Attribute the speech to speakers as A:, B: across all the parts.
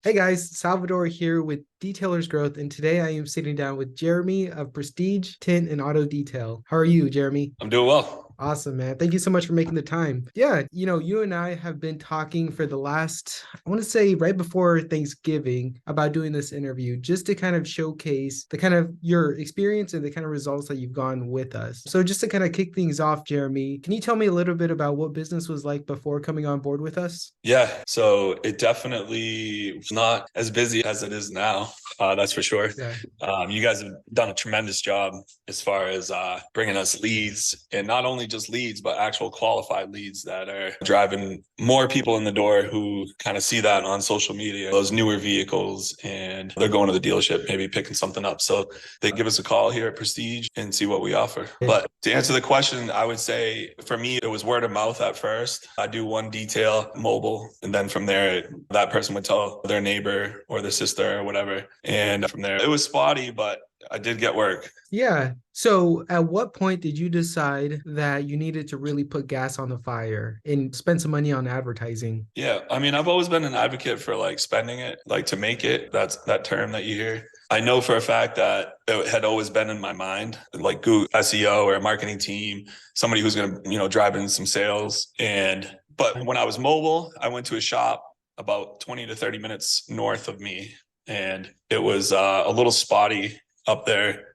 A: Hey guys, Salvador here with Detailers Growth, and today I am sitting down with Jeremy of Prestige, Tint, and Auto Detail. How are you, Jeremy?
B: I'm doing well.
A: Awesome, man. Thank you so much for making the time. Yeah, you and I have been talking for the last, I want to say right before Thanksgiving about doing this interview, just to kind of showcase the kind of your experience and the kind of results that you've gone with us. So just to kind of kick things off, Jeremy, can you tell me a little bit about what business was like before coming on board with us?
B: Yeah, so it definitely was not as busy as it is now. That's for sure.
A: Yeah.
B: You guys have done a tremendous job as far as bringing us leads, and not only just leads, but actual qualified leads that are driving more people in the door who kind of see that on social media, those newer vehicles, and they're going to the dealership, maybe picking something up. So they give us a call here at Prestige and see what we offer. But to answer the question, I would say for me, it was word of mouth at first. I do one detail mobile, and then from there, that person would tell their neighbor or their sister or whatever. And from there, it was spotty, but I did get work.
A: Yeah. So at what point did you decide that you needed to really put gas on the fire and spend some money on advertising?
B: Yeah, I mean, I've always been an advocate for like spending it, like to make it. That's that term that you hear. I know for a fact that it had always been in my mind, like Google SEO or a marketing team, somebody who's going to, drive in some sales. But when I was mobile, I went to a shop about 20 to 30 minutes north of me, and it was a little spotty up there.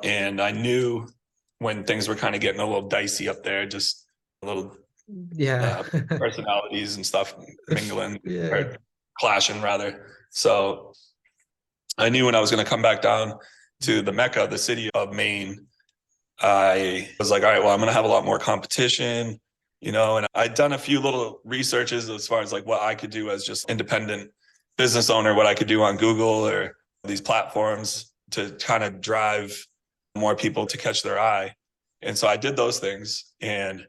B: And I knew when things were kind of getting a little dicey up there, just a little
A: Yeah.
B: uh, personalities and stuff mingling
A: Yeah.
B: or clashing rather. So I knew when I was going to come back down to the Mecca, the city of Maine, I was like, all right, well, I'm going to have a lot more competition, and I'd done a few little researches as far as like what I could do as just independent business owner, what I could do on Google or these platforms to kind of drive more people to catch their eye. And so I did those things, and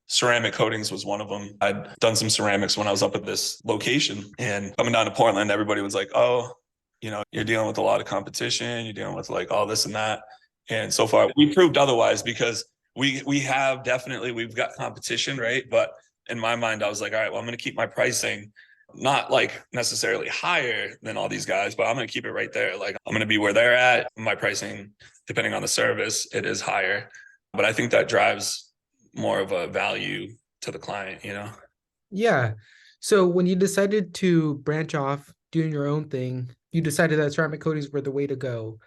B: ceramic coatings was one of them. I'd done some ceramics when I was up at this location, and coming down to Portland, everybody was like, oh, you're dealing with a lot of competition. You're dealing with like all this and that. And so far we proved otherwise because we have definitely, we've got competition, right? But in my mind, I was like, all right, well, I'm going to keep my pricing not like necessarily higher than all these guys, but I'm going to keep it right there. Like I'm going to be where they're at. My pricing, depending on the service, it is higher. But I think that drives more of a value to the client.
A: Yeah. So when you decided to branch off doing your own thing, you decided that ceramic coatings were the way to go.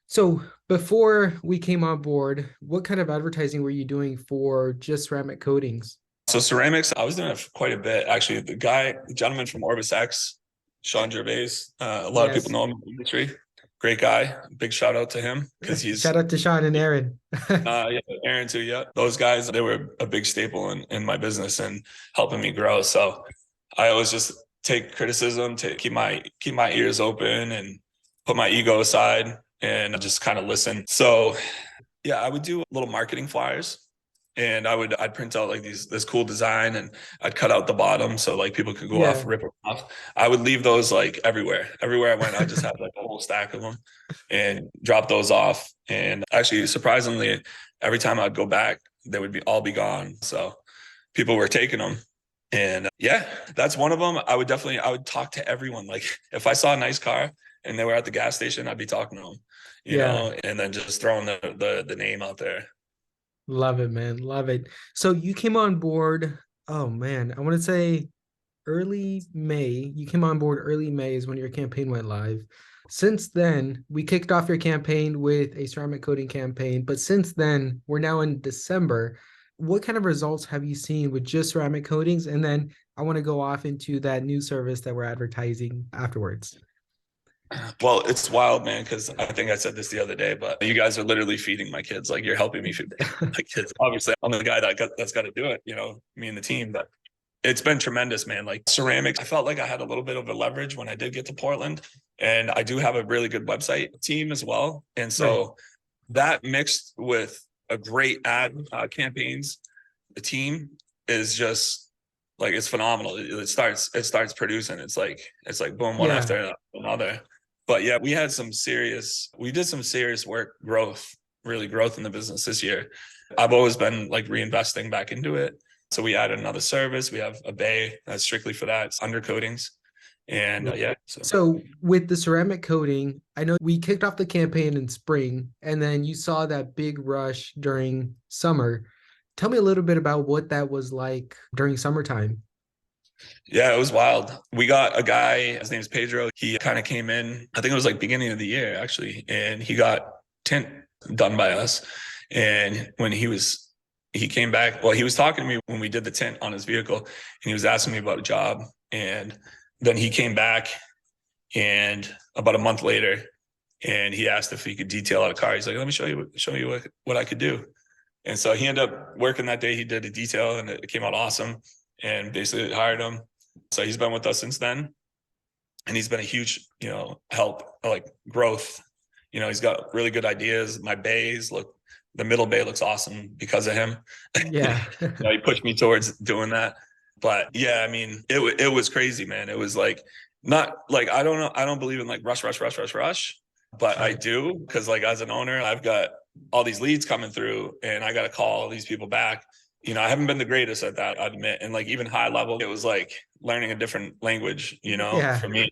A: So before we came on board, what kind of advertising were you doing for just ceramic coatings?
B: So ceramics, I was doing it for quite a bit. Actually, the gentleman from Orbis X, Sean Gervais, a lot of people
A: Yes.
B: know him in the industry. Great guy. Big shout out to him because
A: Shout out to Sean and Aaron.
B: yeah, Aaron too. Yeah, those guys, they were a big staple in my business and helping me grow. So I always just take criticism, to keep my ears open and put my ego aside and just kind of listen. So yeah, I would do little marketing flyers, and I'd print out like this cool design, and I'd cut out the bottom so like people could go off,
A: Yeah.
B: rip them off. I would leave those like everywhere. Everywhere I went, I just had like a whole stack of them and drop those off. And actually, surprisingly, every time I'd go back, they would be all be gone. So people were taking them. And yeah, that's one of them. I would talk to everyone. Like if I saw a nice car and they were at the gas station, I'd be talking to them,
A: Yeah.
B: and then just throwing the name out there.
A: Love it, man. Love it. So you came on board, oh man, I want to say early May. You came on board early May is when your campaign went live. Since then, we kicked off your campaign with a ceramic coating campaign, but since then, we're now in December. What kind of results have you seen with just ceramic coatings? And then I want to go off into that new service that we're advertising afterwards.
B: Well, it's wild, man, because I think I said this the other day, but you guys are literally feeding my kids. Like you're helping me feed my kids. Obviously, I'm the guy that's got to do it, me and the team. But it's been tremendous, man. Like ceramics, I felt like I had a little bit of a leverage when I did get to Portland. And I do have a really good website team as well. And
A: Right.
B: so that mixed with a great ad campaigns, the team is just like it's phenomenal. It starts producing. It's like boom, one
A: Yeah.
B: after another. But yeah, we did some serious work, really growth in the business this year. I've always been like reinvesting back into it. So we added another service. We have a bay that's strictly for that. It's undercoatings. And yeah, so
A: So with the ceramic coating, I know we kicked off the campaign in spring, and then you saw that big rush during summer. Tell me a little bit about what that was like during summertime.
B: yeah, it was wild. We got a guy, his name's Pedro. He kind of came in, I think it was like beginning of the year actually, and he got tint done by us. And when he came back, well, he was talking to me when we did the tint on his vehicle, and he was asking me about a job. And then he came back, and about a month later, and he asked if he could detail out a car. He's like, "Let me show you what I could do." And so he ended up working that day. He did a detail, and it came out awesome. And basically hired him. So he's been with us since then, and he's been a huge, help, like growth. He's got really good ideas. My bays look, the middle bay looks awesome because of him.
A: Yeah.
B: He pushed me towards doing that. But yeah, I mean, it was crazy, man. It was like, not like, I don't know, I don't believe in like rush, but I
A: Right.
B: do, because like as an owner, I've got all these leads coming through, and I got to call these people back. I haven't been the greatest at that, I admit. And like even high level, it was like learning a different language,
A: Yeah.
B: for me.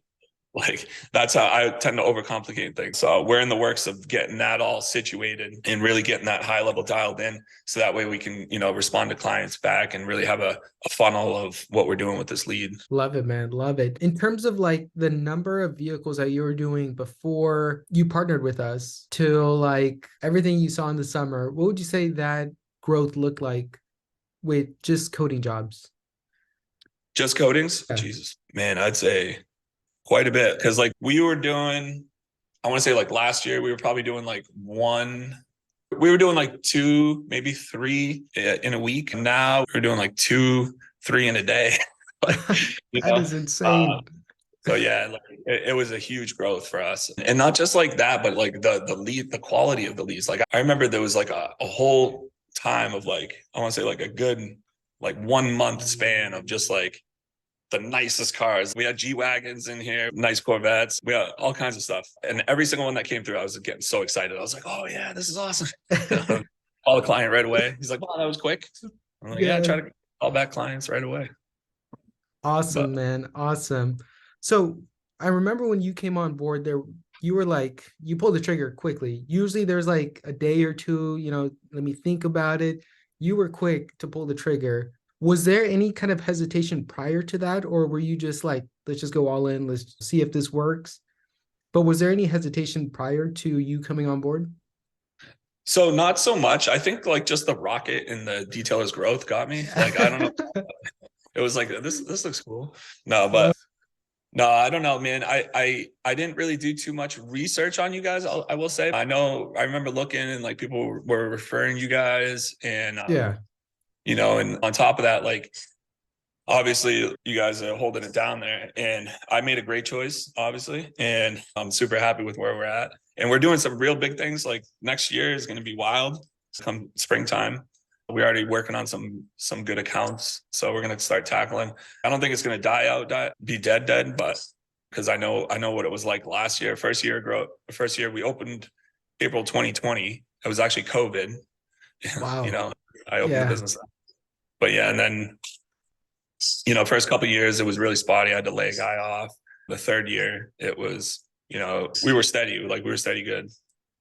B: Like that's how I tend to overcomplicate things. So we're in the works of getting that all situated and really getting that high level dialed in. So that way we can, respond to clients back and really have a funnel of what we're doing with this lead.
A: Love it, man. Love it. In terms of like the number of vehicles that you were doing before you partnered with us to like everything you saw in the summer, what would you say that growth looked like with just coding jobs?
B: Just coatings,
A: Yeah.
B: Jesus, man, I'd say quite a bit. Cause like we were doing, I want to say like last year, we were probably doing like we were doing like two, maybe three in a week. Now we're doing like two, three in a day. like, you
A: That
B: know,
A: is
B: uh,
A: insane.
B: so yeah, like it was a huge growth for us. And not just like that, but like the lead, the quality of the leads. Like I remember there was like a whole time of like, I want to say like a good, like 1 month span of just like the nicest cars. We had G Wagons in here, nice Corvettes. We had all kinds of stuff. And every single one that came through, I was getting so excited. I was like, oh yeah, this is awesome. Call the client right away. He's like, wow, that was quick. I'm like, yeah, I try
A: Yeah.
B: to call back clients right away.
A: Awesome,
B: But
A: man. Awesome. So I remember when you came on board there, you were like, you pulled the trigger quickly. Usually there's like a day or two, let me think about it. You were quick to pull the trigger. Was there any kind of hesitation prior to that, or were you just like, let's just go all in, let's see if this works? But was there any hesitation prior to you coming on board?
B: so not so much. I think like just the rocket and the detailer's growth got me. Like, I don't know. It was like, this looks cool. No,
A: Well,
B: but no, I don't know, man. I didn't really do too much research on you guys. I will say. I remember looking, and like people were referring you guys, and
A: yeah,
B: and on top of that, like obviously you guys are holding it down there, and I made a great choice, obviously, and I'm super happy with where we're at. And we're doing some real big things. Like next year is going to be wild. Come springtime, we're already working on some good accounts, so we're going to start tackling. I don't think it's going to be dead, but because I know what it was like last year. First year we opened April 2020. It was actually COVID. you
A: wow,
B: know, I opened the
A: yeah,
B: business, but yeah, and then first couple of years it was really spotty. I had to lay a guy off. The third year it was, we were steady, good.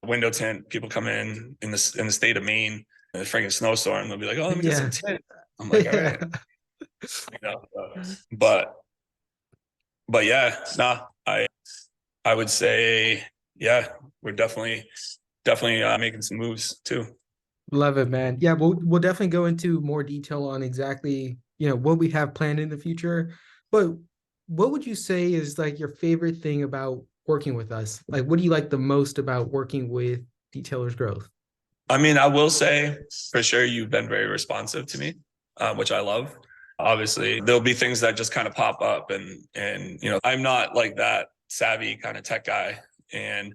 B: Window tint, people come in the state of Maine in a freaking snowstorm. They'll be like, "Oh, let me get some
A: yeah,
B: tint." I'm like, "All
A: yeah.
B: right," you know. But but yeah, nah. I would say yeah, we're definitely making some moves too.
A: Love it, man. Yeah, we'll definitely go into more detail on exactly, what we have planned in the future. But what would you say is like your favorite thing about working with us? Like, what do you like the most about working with Detailers Growth?
B: I mean, I will say for sure you've been very responsive to me, which I love. Obviously, there'll be things that just kind of pop up, and I'm not like that savvy kind of tech guy, and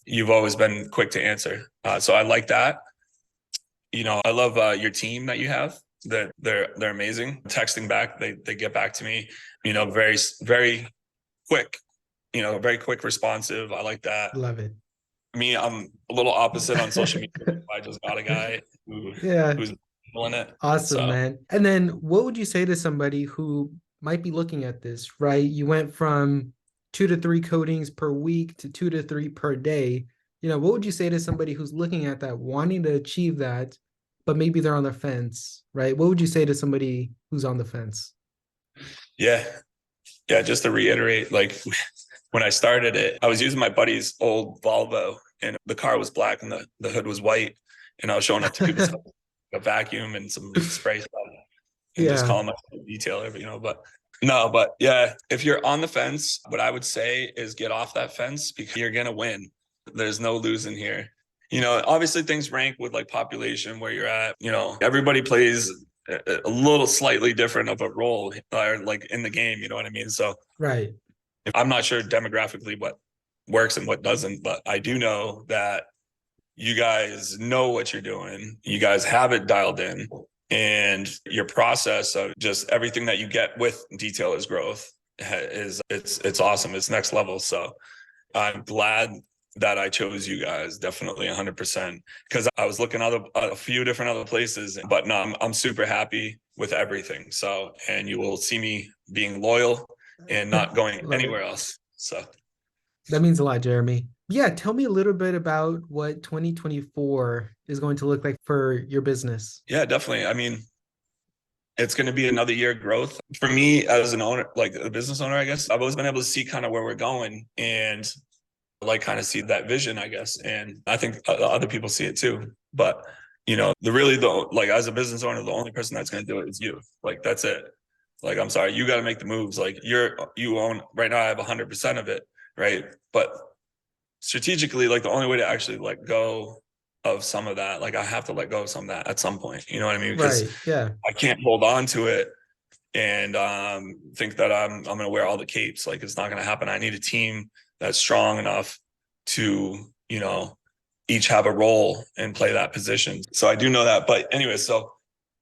B: you've always been quick to answer. So I like that. I love your team that you have. That they're amazing. Texting back, they get back to me. Very very quick. Very quick, responsive. I like that.
A: Love it.
B: Me, I'm a little opposite on social media. I just got a guy
A: Yeah,
B: who's doing it.
A: awesome,
B: So
A: man. And then what would you say to somebody who might be looking at this, right? You went from 2 to 3 coatings per week to 2 to 3 per day. What would you say to somebody who's looking at that, wanting to achieve that, but maybe they're on the fence, right? What would you say to somebody who's on the fence?
B: Yeah. Yeah. Just to reiterate, like when I started it, I was using my buddy's old Volvo and the car was black and the hood was white. And I was showing up to people's a vacuum and some spray stuff and just
A: Yeah,
B: calling my detailer, but no, but yeah, if you're on the fence, what I would say is get off that fence because you're going to win. There's no losing here. Obviously things rank with like population where you're at, everybody plays a little slightly different of a role or like in the game, you know what I mean? So
A: right.
B: I'm not sure demographically what works and what doesn't, but I do know that you guys know what you're doing. You guys have it dialed in, and your process of just everything that you get with detailers growth is it's awesome. It's next level. So I'm glad that I chose you guys, definitely 100%, because I was looking at a few different other places, but no, I'm super happy with everything. So, and you will see me being loyal and not going
A: Love it.
B: anywhere else. So
A: That means a lot, Jeremy. Yeah, tell me a little bit about what 2024 is going to look like for your business.
B: yeah, definitely. I mean, it's going to be another year of growth for me as an owner, like a business owner. I guess I've always been able to see kind of where we're going and like kind of see that vision, I guess. And I think other people see it too. But the like as a business owner, the only person that's going to do it is you. Like that's it. Like I'm sorry, you got to make the moves. Like you own right now. I have 100% of it, right? But strategically, like the only way to actually let go of some of that, like I have to let go of some of that at some point. You know what I mean? Because
A: Right. Yeah.
B: I can't hold on to it and think that I'm going to wear all the capes. Like it's not going to happen. I need a team that's strong enough to each have a role and play that position. So I do know that. But anyway, so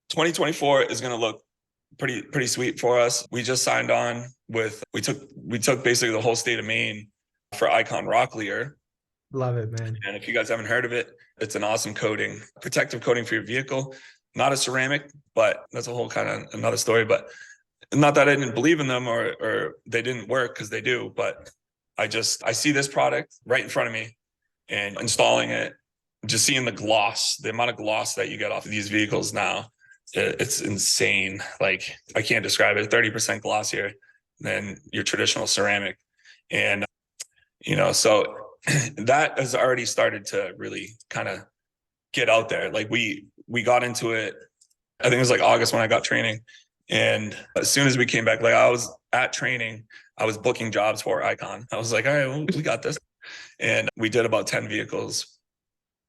B: 2024 is going to look pretty sweet for us. We just signed on with we took basically the whole state of Maine for Icon Rock Leer.
A: Love it, man.
B: And if you guys haven't heard of it, it's an awesome coating, protective coating for your vehicle. Not a ceramic, but that's a whole kind of another story. But not that I didn't believe in them or they didn't work, because they do. But I see this product right in front of me and installing it, just seeing the amount of gloss that you get off of these vehicles now, it's insane. Like I can't describe it. 30% glossier than your traditional ceramic. And so that has already started to really kind of get out there. Like we got into it, I think it was like August when I got training. And as soon as we came back, like I was at training, I was booking jobs for Icon. I was like, all right, well, we got this. And we did about 10 vehicles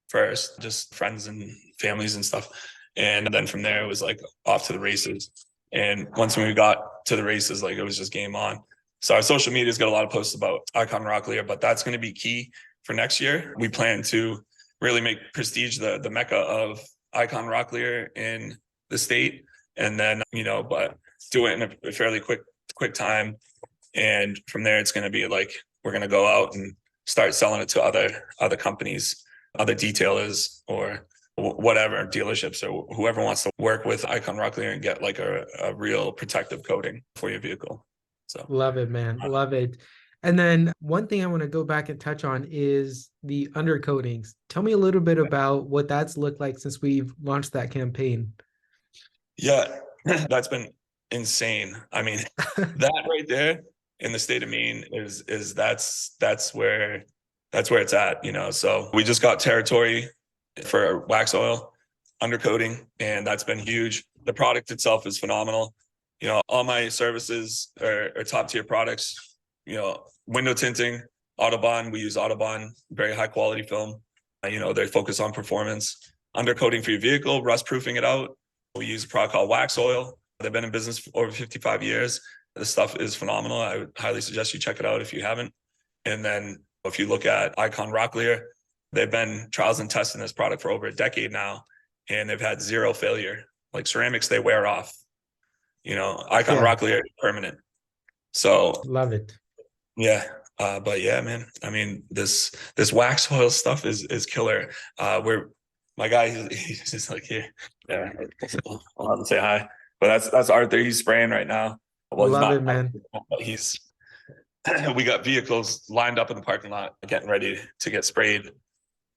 B: first, just friends and families and stuff. And then from there, it was like off to the races. And once we got to the races, like it was just game on. So our social media's got a lot of posts about Icon Rock Lear, but that's going to be key for next year. We plan to really make Prestige the mecca of Icon Rock Lear in the state. And then, but do it in a fairly quick time. And from there, it's going to be like, we're going to go out and start selling it to other companies, other detailers, or whatever dealerships, or whoever wants to work with Icon Rock Lear and get like a real protective coating for your vehicle. So
A: Love it, man. Love it. And then one thing I want to go back and touch on is the undercoatings. Tell me a little bit about what that's looked like since we've launched that campaign.
B: yeah, that's been insane. I mean, that right there in the state of Maine is that's where it's at. So we just got territory for wax oil undercoating, and that's been huge. The product itself is phenomenal. All my services are top tier products. Window tinting, Autobahn. We use Autobahn, very high quality film. They focus on performance. Undercoating for your vehicle, rust proofing it out. We use a product called Wax Oil. They've been in business for over 55 years. This stuff is phenomenal. I would highly suggest you check it out if you haven't. And then if you look at Icon Rock Lear, they've been trials and testing this product for over a decade now, and they've had zero failure. Like ceramics, they wear off. Icon
A: Yeah,
B: Rock Lear is permanent. So
A: love it.
B: yeah. But yeah, man, I mean, this wax oil stuff is killer. We're my guy, he's just like here. Yeah, I'll have to say hi. But that's Arthur. He's spraying right now. Well, he's
A: Love
B: not,
A: it, man.
B: but he's, we got vehicles lined up in the parking lot getting ready to get sprayed.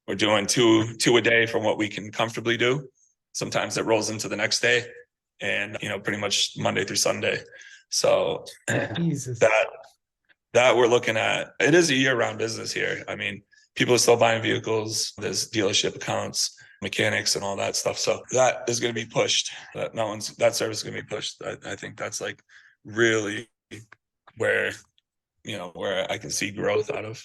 B: We're doing two a day from what we can comfortably do. Sometimes it rolls into the next day, and pretty much Monday through Sunday. So
A: Jesus.
B: that we're looking at, it is a year-round business here. I mean, people are still buying vehicles. There's dealership accounts, mechanics, and all that stuff. So that is going to be pushed. That service is going to be pushed. I think that's like really where where I can see growth out of.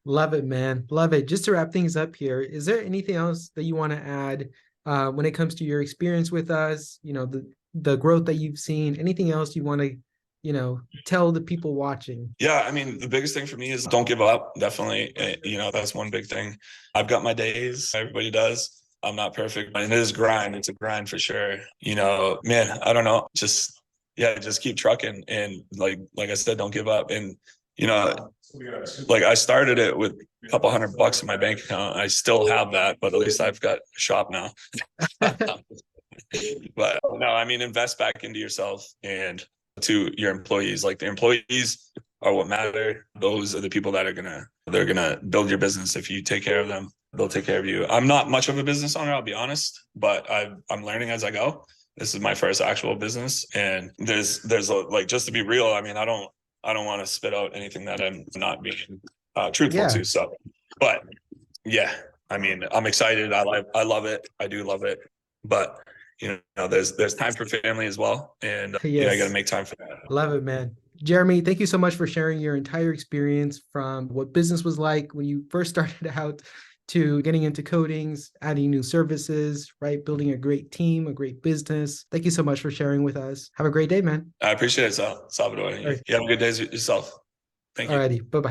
A: Love it, man. Love it. Just to wrap things up here, is there anything else that you want to add when it comes to your experience with us? The growth that you've seen. Anything else you want to, tell the people watching?
B: Yeah, I mean, the biggest thing for me is don't give up. Definitely, that's one big thing. I've got my days. Everybody does. I'm not perfect, but it is grind. It's a grind for sure. Man, I don't know. Just keep trucking, and like I said, don't give up. And you know, like I started it with a couple $100 in my bank account. I still have that, but at least I've got a shop now. But no, I mean, invest back into yourself and to your employees. Like the employees are what matter. Those are the people that they're gonna build your business. If you take care of them, they'll take care of you. I'm not much of a business owner, I'll be honest, but I'm learning as I go. This is my first actual business, and there's like, just to be real, I mean, I don't want to spit out anything that I'm not being truthful
A: Yeah.
B: to. So, but yeah, I mean, I'm excited. I love it. I do love it, but there's time for family as well, and I got to
A: Yes.
B: make time for that.
A: Love it, man. Jeremy, thank you so much for sharing your entire experience from what business was like when you first started out to getting into coatings, adding new services, right? Building a great team, a great business. Thank you so much for sharing with us. Have a great day, man.
B: I appreciate it, Salvador.
A: All right.
B: You have a good day yourself. Thank you.
A: Alrighty. Bye-bye.